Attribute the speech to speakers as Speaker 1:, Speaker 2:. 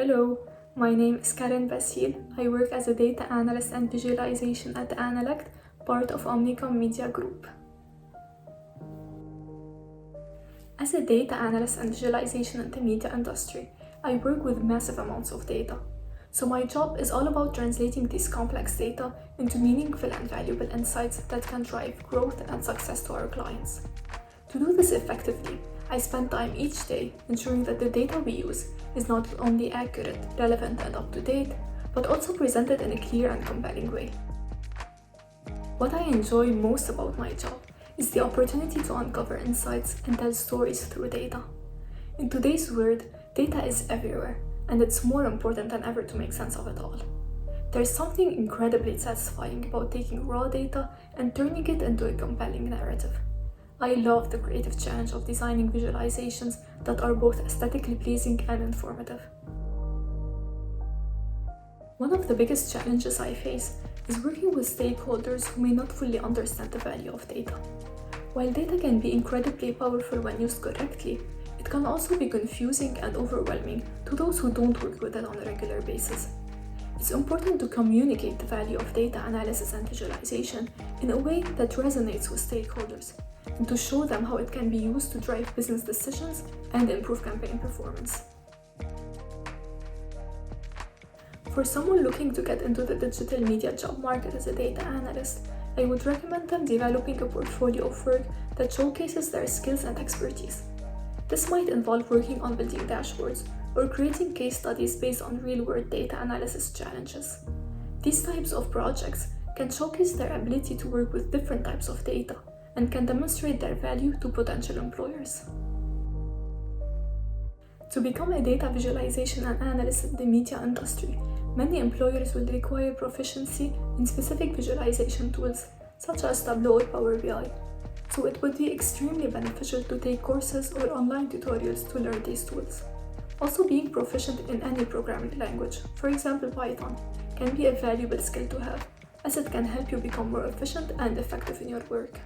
Speaker 1: Hello, my name is Bassil. I work as a data analyst and visualization at Analyst, part of Omnicom Media Group. As a data analyst and visualization in the media industry, I work with massive amounts of data. So my job is all about translating this complex data into meaningful and valuable insights that can drive growth and success to our clients. To do this effectively, I spend time each day ensuring that the data we use is not only accurate, relevant, and up-to-date, but also presented in a clear and compelling way. What I enjoy most about my job is the opportunity to uncover insights and tell stories through data. In today's world, data is everywhere, and it's more important than ever to make sense of it all. There's something incredibly satisfying about taking raw data and turning it into a compelling narrative. I love the creative challenge of designing visualizations that are both aesthetically pleasing and informative. One of the biggest challenges I face is working with stakeholders who may not fully understand the value of data. While data can be incredibly powerful when used correctly, it can also be confusing and overwhelming to those who don't work with it on a regular basis. It's important to communicate the value of data analysis and visualization in a way that resonates with stakeholders, and to show them how it can be used to drive business decisions and improve campaign performance. For someone looking to get into the digital media job market as a data analyst, I would recommend them developing a portfolio of work that showcases their skills and expertise. This might involve working on building dashboards or creating case studies based on real-world data analysis challenges. These types of projects can showcase their ability to work with different types of data and can demonstrate their value to potential employers. To become a data visualization and analyst in the media industry, many employers will require proficiency in specific visualization tools, such as Tableau or Power BI. So it would be extremely beneficial to take courses or online tutorials to learn these tools. Also, being proficient in any programming language, for example Python, can be a valuable skill to have, as it can help you become more efficient and effective in your work.